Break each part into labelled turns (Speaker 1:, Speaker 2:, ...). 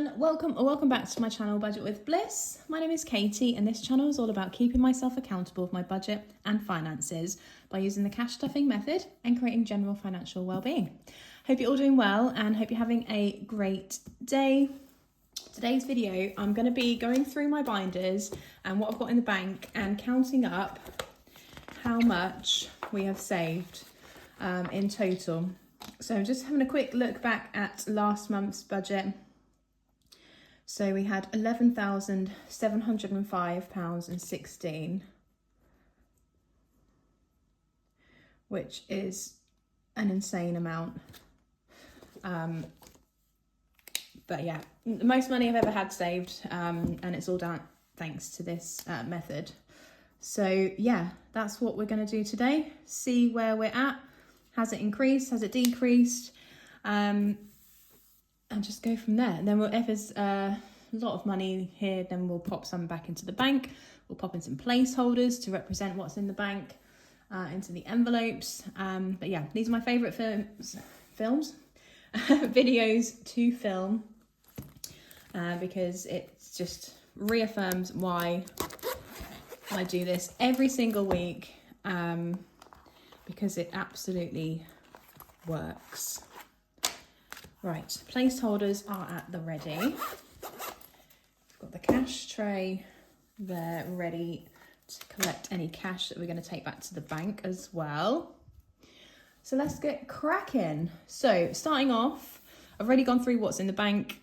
Speaker 1: everyone, welcome back to my channel Budget with Bliss. My name is Katie and this channel is all about keeping myself accountable with my budget and finances by using the cash stuffing method and creating general financial well-being. Hope you're all doing well and hope you're having a great day. Today's video, I'm going to be going through my binders and what I've got in the bank and counting up how much we have saved in total. So I'm just having a quick look back at last month's budget. So we had £11,705.16, which is an insane amount. But yeah, the most money I've ever had saved, and it's all down thanks to this method. So yeah, that's what we're going to do today. See where we're at. Has it increased? Has it decreased? And just go from there. And then if there's a lot of money here, then we'll pop some back into the bank. We'll pop in some placeholders to represent what's in the bank into the envelopes. But yeah, these are my favourite videos to film because it just reaffirms why I do this every single week. Because it absolutely works. Right, placeholders are at the ready. We've got the cash tray there ready to collect any cash that we're going to take back to the bank as well. So let's get cracking. So starting off, I've already gone through what's in the bank.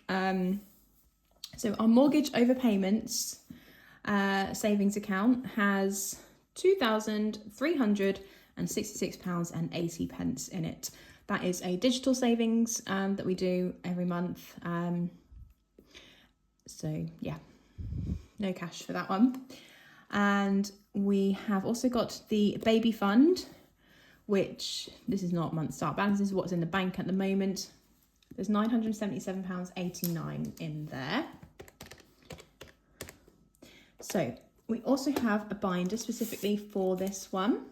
Speaker 1: So our mortgage overpayments savings account has £2,366.80 in it. That is a digital savings that we do every month. So yeah, no cash for that one. And we have also got the baby fund, which this is not month start balance, this is what's in the bank at the moment. There's £977.89 in there. So we also have a binder specifically for this one.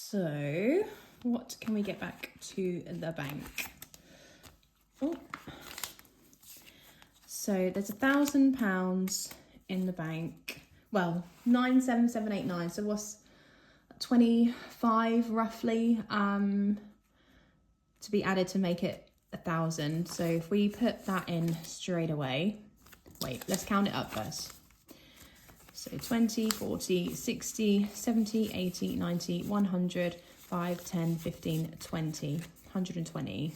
Speaker 1: So what can we get back to the bank? Oh. So there's £1,000 in the bank. Well, 97789. So what's 25 roughly to be added to make it 1,000. So if we put that in straight away, wait, let's count it up first. So 20, 40, 60, 70, 80, 90, 100, 5, 10, 15, 20, 120.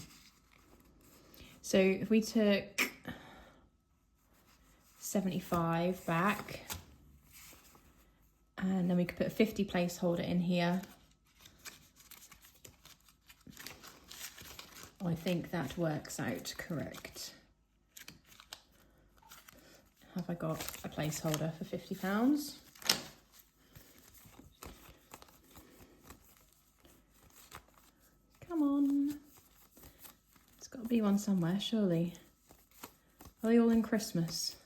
Speaker 1: So if we took 75 back, and then we could put a 50 placeholder in here. I think that works out correct. Have I got a placeholder for £50? Come on. It's got to be one somewhere, surely. Are they all in Christmas?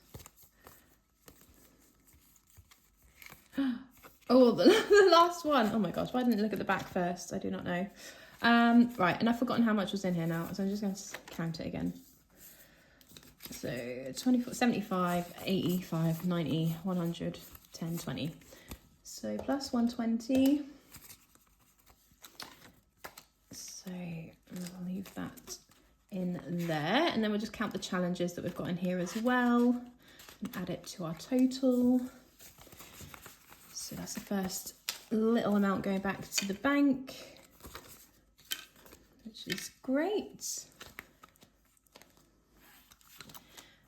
Speaker 1: Oh, the last one. Oh my gosh, why didn't I look at the back first? I do not know. Right, and I've forgotten how much was in here now, so I'm just going to count it again. So 24, 75, 85, 90, 100, 10, 20. So plus 120. So we'll leave that in there. And then we'll just count the challenges that we've got in here as well and add it to our total. So that's the first little amount going back to the bank, which is great.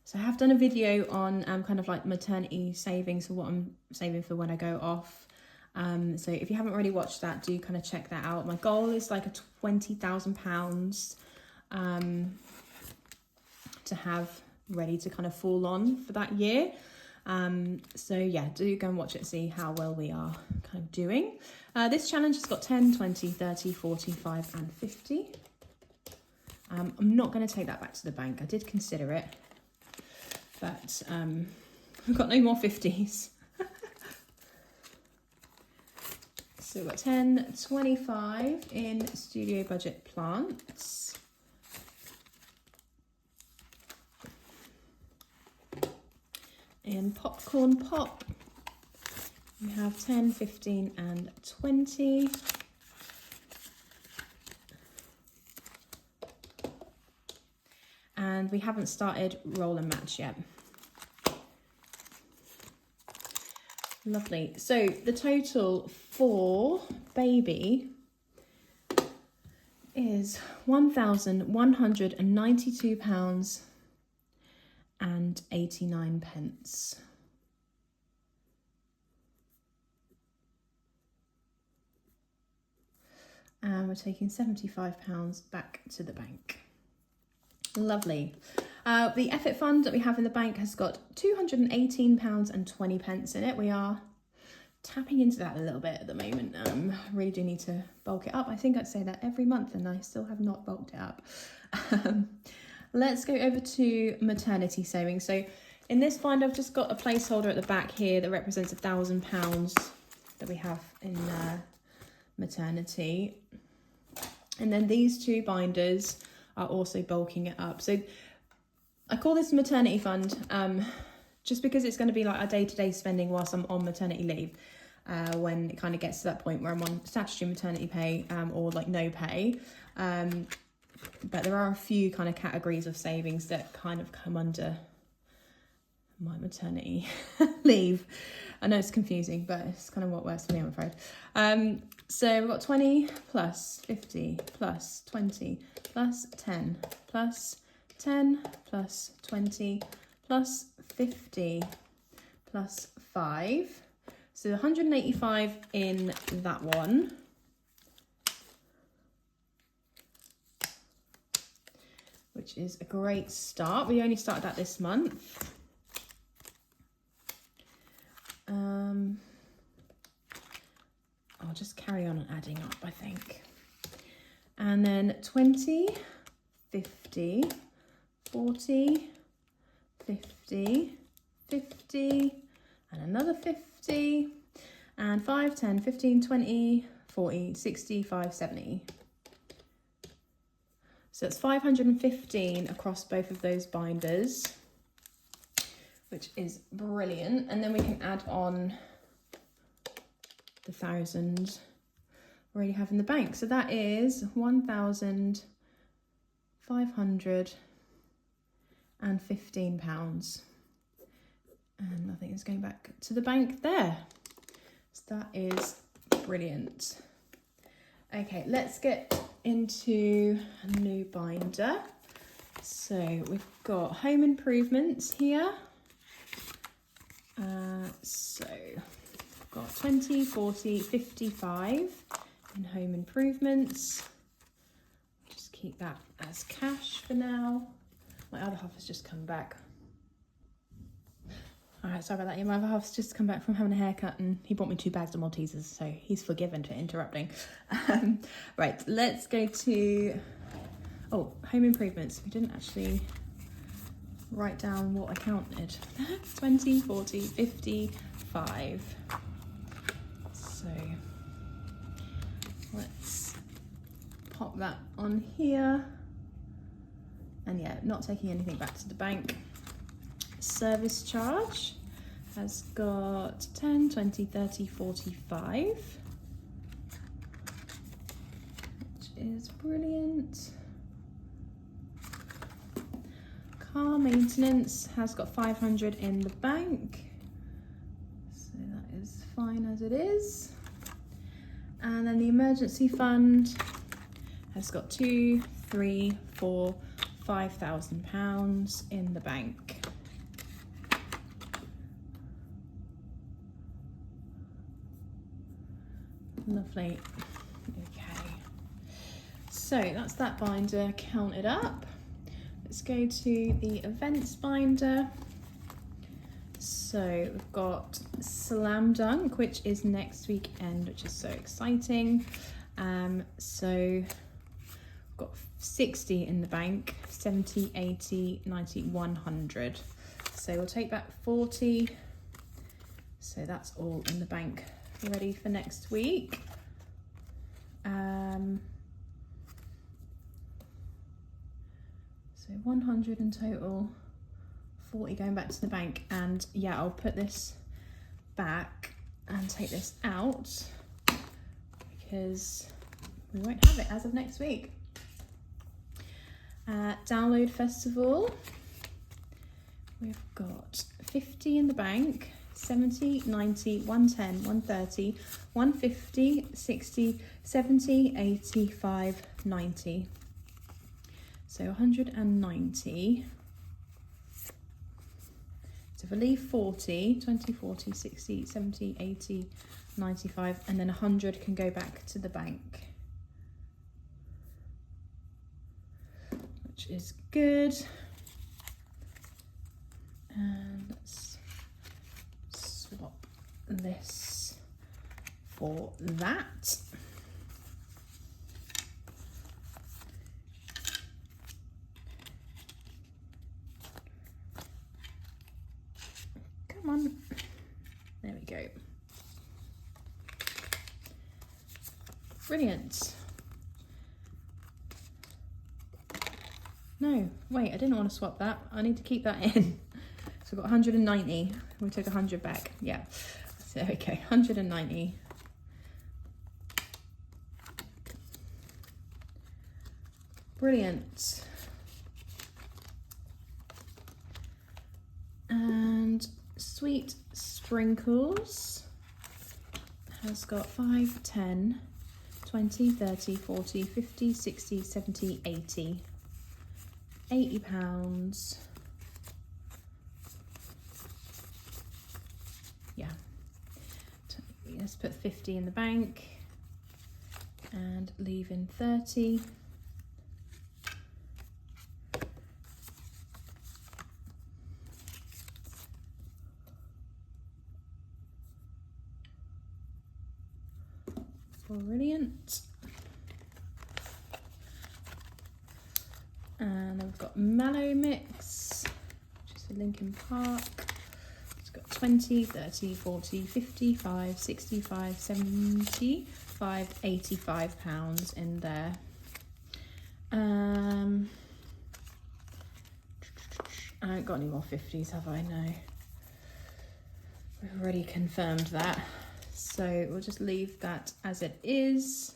Speaker 1: So I have done a video on kind of like maternity savings for what I'm saving for when I go off. So if you haven't already watched that, do kind of check that out. My goal is like a £20,000 to have ready to kind of fall on for that year. So yeah, do go and watch it, see how well we are kind of doing. This challenge has got 10, 20, 30, 45 and 50. I'm not going to take that back to the bank. I did consider it, but I've got no more 50s. So we've got 10.25 in Studio Budget plants. In Popcorn Pop, we have 10, 15 and 20. And we haven't started Roll and Match yet. Lovely. So the total for baby is £1,192 and 89 pence. And we're taking £75 back to the bank. Lovely. The effort fund that we have in the bank has got £218 and 20 pence in it. We are tapping into that a little bit at the moment. I really do need to bulk it up. I think I'd say that every month and I still have not bulked it up. Let's go over to maternity savings. So in this fund, I've just got a placeholder at the back here that represents £1,000 that we have in maternity. And then these two binders are also bulking it up. So I call this maternity fund just because it's going to be like our day-to-day spending whilst I'm on maternity leave, when it kind of gets to that point where I'm on statutory maternity pay or like no pay. But there are a few kind of categories of savings that kind of come under my maternity leave. I know it's confusing, but it's kind of what works for me, I'm afraid. So we've got 20 plus 50 plus 20 plus 10 plus 10 plus 20 plus 50 plus 5. So 185 in that one. Which is a great start. We only started that this month. I'll just carry on adding up, I think. And then 20, 50, 40, 50, 50, and another 50, and 5, 10, 15, 20, 40, 60, 5, 70. So it's 515 across both of those binders, which is brilliant. And then we can add on the 1,000 we already have in the bank. So that is £1,515. And nothing is going back to the bank there. So that is brilliant. Okay, let's get into a new binder. So we've got home improvements here. So we've got 20, 40, 55 in home improvements. Just keep that as cash for now. My other half has just come back. All right, sorry about that. Yeah, my other half's just come back from having a haircut and he bought me 2 bags of Maltesers, so he's forgiven for interrupting. Right, let's go to, home improvements. We didn't actually write down what I counted. 20, 40, 55. So let's pop that on here. And yeah, not taking anything back to the bank. Service charge has got 10, 20, 30, 45, which is brilliant. Car maintenance has got 500 in the bank, so that is fine as it is. And then the emergency fund has got 2, 3, 4, £5,000 in the bank. Lovely. Okay, so that's that binder counted up. Let's go to the events binder. So we've got Slam Dunk, which is next weekend, which is so exciting. So we've got 60 in the bank, 70, 80, 90, 100. So we'll take back 40. So that's all in the bank ready for next week. 100 in total, 40 going back to the bank. And yeah, I'll put this back and take this out because we won't have it as of next week. Download festival, we've got 50 in the bank, 70, 90, 110, 130, 150, 60, 70, 85, 90. So 190. So if I leave 40, 20, 40, 60, 70, 80, 95, and then 100 can go back to the bank, which is good. And let's swap this for that. Come on, there we go. Brilliant. No, wait, I didn't want to swap that. I need to keep that in. So we've got 190. We took 100 back. Yeah. So okay, 190. Brilliant. And Sweet Sprinkles has got 5, 10, 20, 30, 40, 50, 60, 70, 80. £80. Yeah. Let's put 50 in the bank and leave in 30. Brilliant. And then we've got Mallow Mix, which is for Linkin Park. It's got 20, 30, 40, 55, 65, 75, £85 in there. I haven't got any more 50s, have I? No. We've already confirmed that. So we'll just leave that as it is.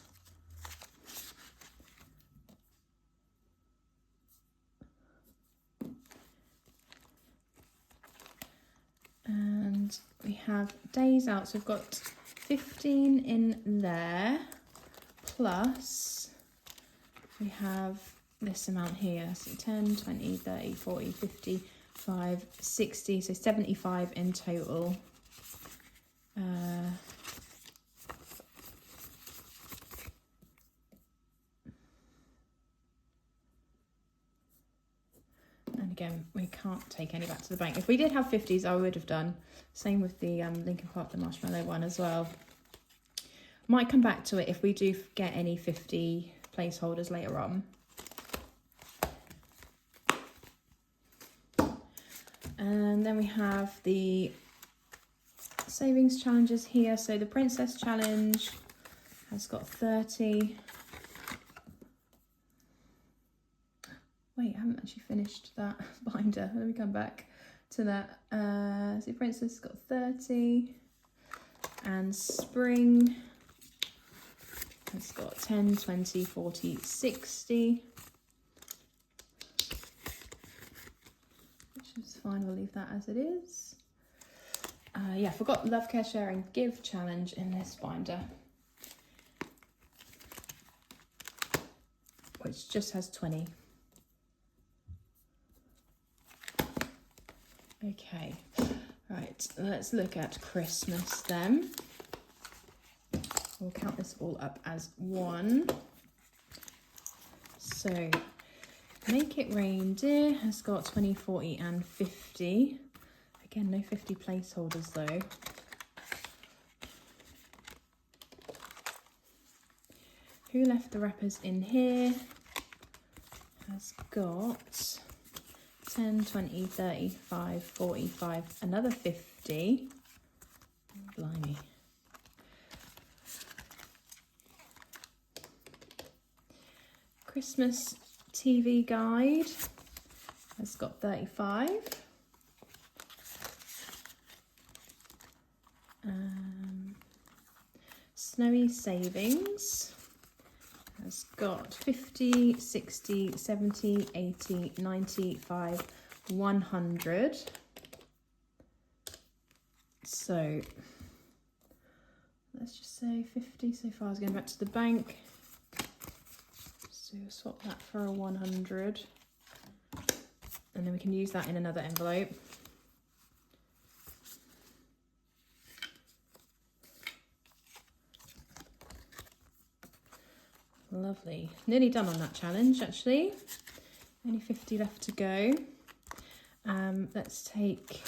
Speaker 1: And we have days out, so we've got 15 in there, plus we have this amount here, so 10, 20, 30, 40, 50, 60, so 75 in total. And again, we can't take any back to the bank. If we did have 50s, I would have done. Same with the Linkin Park, the marshmallow one as well. Might come back to it if we do get any 50 placeholders later on. And then we have the savings challenges here. So the Princess Challenge has got 30. Wait, I haven't actually finished that binder. Let me come back to that. So Princess got 30. And Spring has got 10, 20, 40, 60. Which is fine, we'll leave that as it is. Yeah, I forgot Love, Care, Share and Give challenge in this binder, which just has 20. Okay, right, let's look at Christmas then. We'll count this all up as one. So, Make It Rain Dear has got 20, 40 and 50. Again, no 50 placeholders though. Who Left the Rappers in Here has got 10, 20, 35, 45, another 50. Blimey. Christmas TV Guide has got 35. Snowy Savings has got 50, 60, 70, 80, 95, 100. So let's just say 50 so far is going back to the bank. So we'll swap that for a 100. And then we can use that in another envelope. Lovely. Nearly done on that challenge, actually. Only 50 left to go. Let's take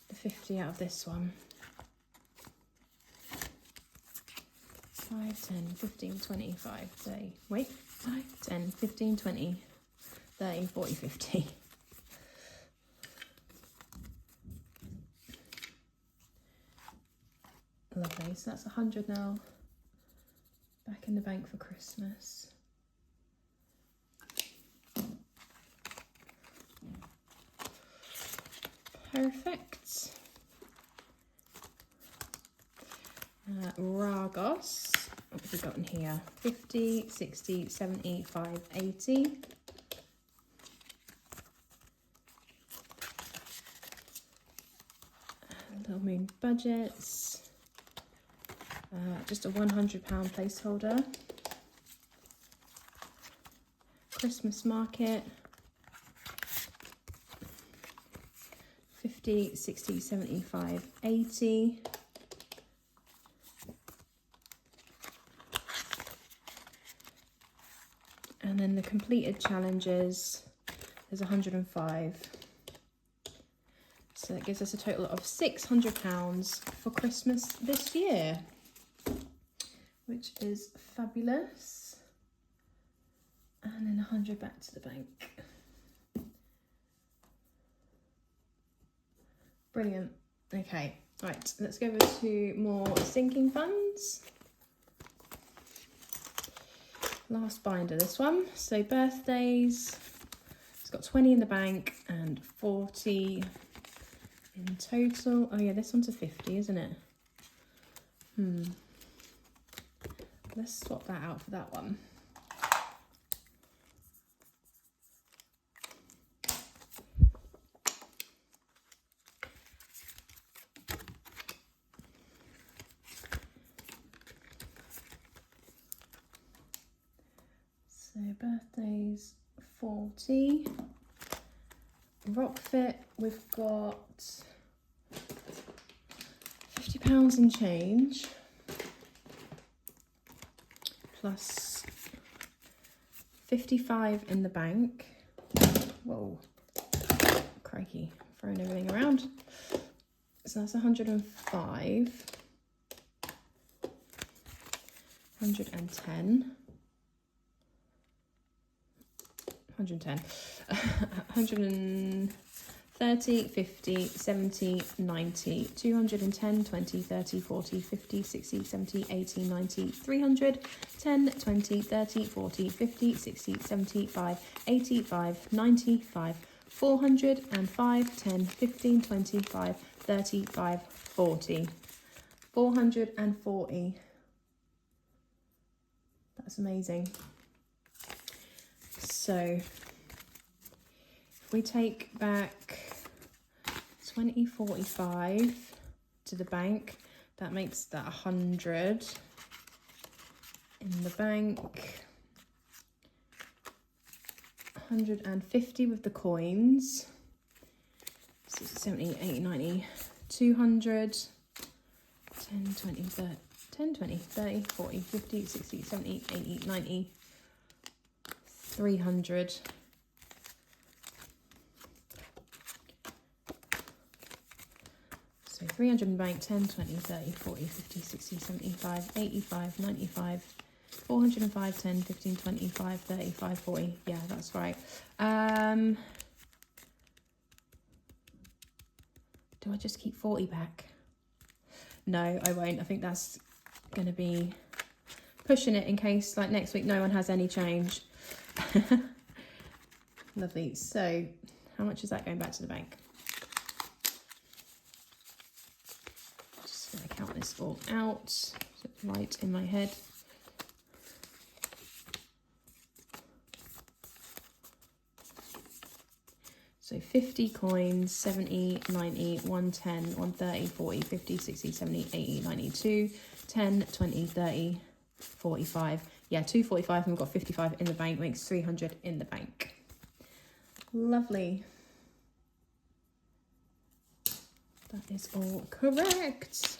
Speaker 1: the 50 out of this one. 5, 10, 15, 20, 5, 30. Wait, 5, 10, 15, 20, 30, 40, 50. Lovely. So that's 100 now. Back in the bank for Christmas. Perfect. Ragos. What have we got in here? 50, 60, 75, 80. Little Moon budgets. Just a £100 placeholder. Christmas market. 50, 60, 75, 80. And then the completed challenges, there's 105. So that gives us a total of £600 for Christmas this year, which is fabulous. And then 100 back to the bank. Brilliant. Okay, right, let's go over to more sinking funds. Last binder, this one. So birthdays, it's got 20 in the bank and 40 in total. Oh yeah, this one's a 50, isn't it? Let's swap that out for that one. So birthdays, 40. Rockfit, we've got £50 and change. Plus 55 in the bank. Whoa, crikey, throwing everything around. So that's 105. 110. 110. 130, 50, 70, 90, 210, 20, 30, 40, 50, 60, 70, 80, 90, 300, 10, 20, 30, 40, 50, 60, 75, 85, 95, 405, 10, 15, 25, 35, 40. 440. That's amazing. So if we take back 2045 to the bank, that makes that 100 in the bank. 150 with the coins. 60, 70, 80, 90, 200, 10, 20, 30, 10, 20, 30, 40, 50, 60, 70, 80, 90, 300. So 300 in the bank, 10, 20, 30, 40, 50, 60, 75, 85, 95, 405, 10, 15, 25, 35, 40. Yeah, that's right. Do I just keep 40 back? No, I won't. I think that's going to be pushing it in case, like, next week no one has any change. Lovely. So how much is that going back to the bank? Just going to count this all out, so it's right in my head. So 50 coins, 70, 90, 110, 130, 40, 50, 60, 70, 80, 92, 10, 20, 30, 45. Yeah, 245 and we've got 55 in the bank, makes 300 in the bank. Lovely. That is all correct.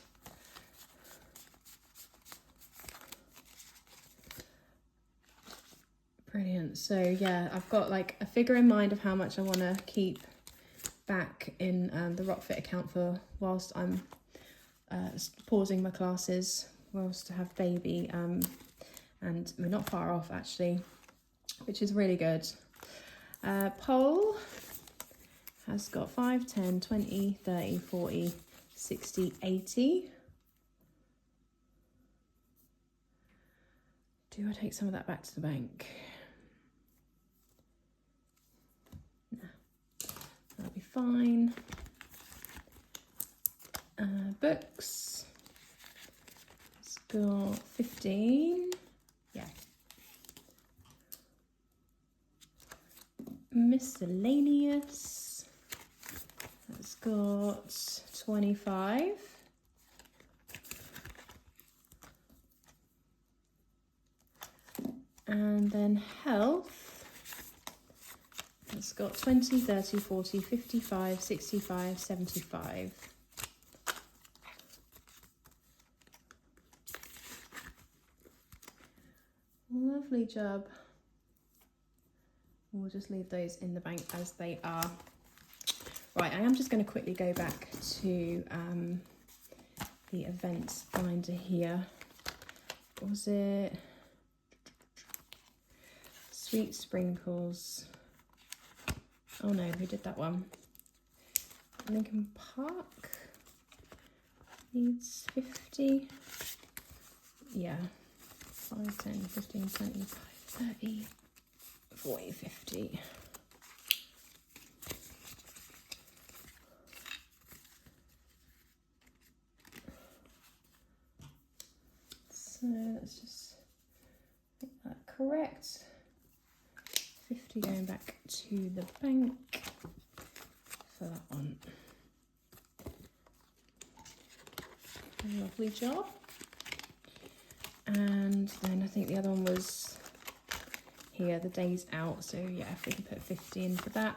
Speaker 1: Brilliant. So yeah, I've got like a figure in mind of how much I want to keep back in the Rockfit account for whilst I'm pausing my classes, whilst I have baby, and we're not far off actually, which is really good. Poll has got 5, 10, 20, 30, 40, 60, 80. Do I take some of that back to the bank? No, that'll be fine. Books, it's got 15, yeah. Miscellaneous, it's got 25. And then health, it's got 20, 30, 40, 55, 65, 75. Lovely job. We'll just leave those in the bank as they are. Right, I am just going to quickly go back to the events binder here. What was it? Sweet Sprinkles. Oh no, who did that one? Lincoln Park needs 50. Yeah. 5, 10, 15, 20, 30, 40, 50. So let's just make that correct. 50 going back to the bank for that one. Lovely job. And then I think the other one was here, the days out. So yeah, if we can put 50 in for that.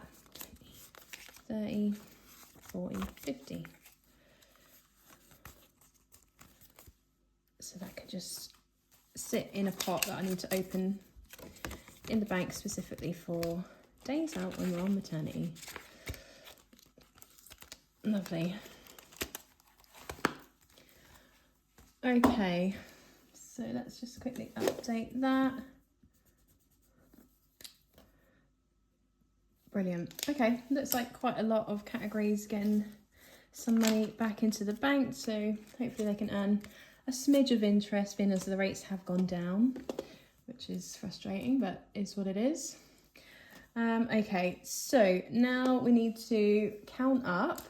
Speaker 1: 30, 40, 50. So that can just sit in a pot that I need to open in the bank specifically for days out when we're on maternity. Lovely. Okay, so let's just quickly update that. Brilliant. Okay, looks like quite a lot of categories getting some money back into the bank, so hopefully they can earn a smidge of interest, being as the rates have gone down, which is frustrating, but is what it is. Okay, so now we need to count up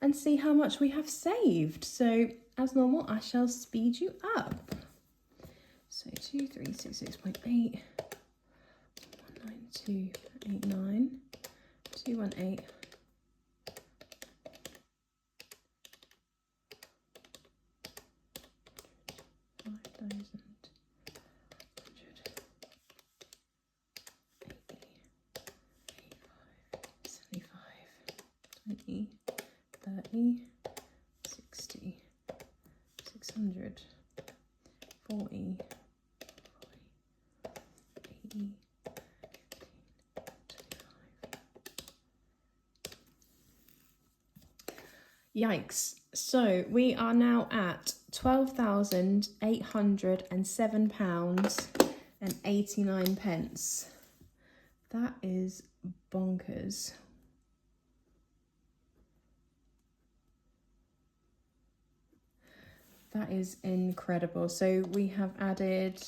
Speaker 1: and see how much we have saved. So as normal, I shall speed you up. So 2366.8, 192.89, 218. 30, 60, 600, 40, 80, 25. Yikes. So we are now at £12,807.89. That is bonkers. That is incredible. So we have added,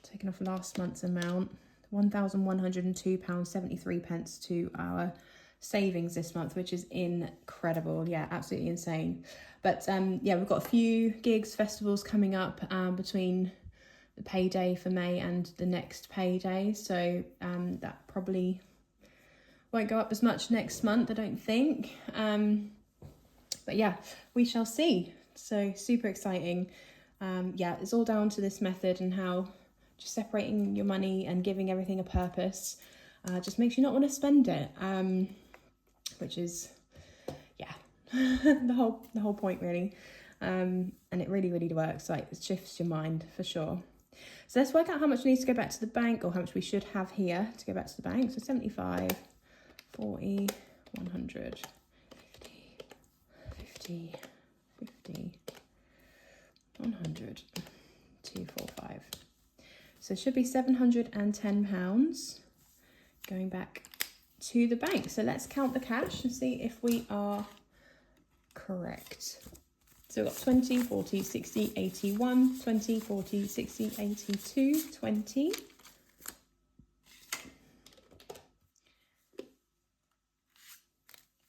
Speaker 1: taken off last month's amount, £1,102.73 to our savings this month, which is incredible. Yeah, absolutely insane. But yeah, we've got a few gigs, festivals coming up between the payday for May and the next payday, so that probably won't go up as much next month, I don't think. But yeah, we shall see. So super exciting. Yeah, it's all down to this method and how just separating your money and giving everything a purpose just makes you not want to spend it, which is, yeah, the whole point really. And it really works. Like, it shifts your mind for sure. So let's work out how much we need to go back to the bank, or how much we should have here to go back to the bank. So 75, 40, 100, 50, 100, 245. So it should be £710 going back to the bank. So let's count the cash and see if we are correct. So we've got 20, 40, 60, 81, 20, 40, 60, 82, 20.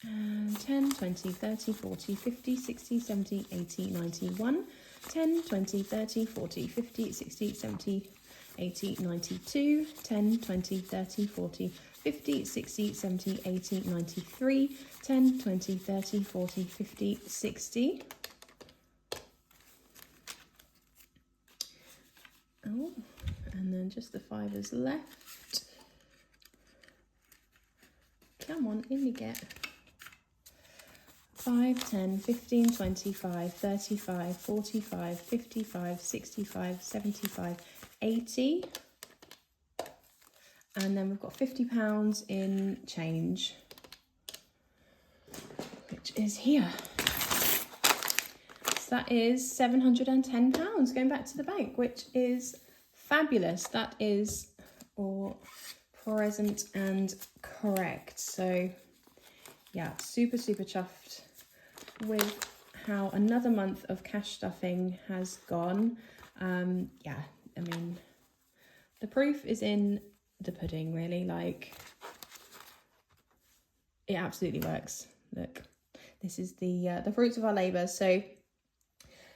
Speaker 1: And 10, 20, 30, 40, 50, 60, 70, 80, 91. 10, 20, 30, 40, 50, 60, 70, 80, 92. 10, 20, 30, 40, 50, 60, 70, 80, 93. 10, 20, 30, 40, 50, 60. Oh, and then just the fivers left. Come on, in you get. 5, 10, 15, 25, 35, 45, 55, 65, 75, 80. And then we've got £50 in change, which is here. So that is £710 going back to the bank, which is fabulous. That is all present and correct. So yeah, super chuffed with how another month of cash stuffing has gone. Yeah, I mean, the proof is in the pudding, really. Like, it absolutely works. Look, this is the fruits of our labour. So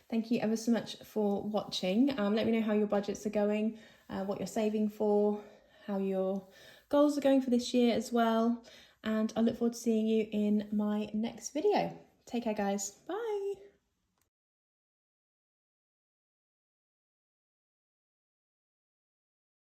Speaker 1: thank you ever so much for watching. Let me know how your budgets are going, what you're saving for, how your goals are going for this year as well. And I look forward to seeing you in my next video. Take care, guys. Bye.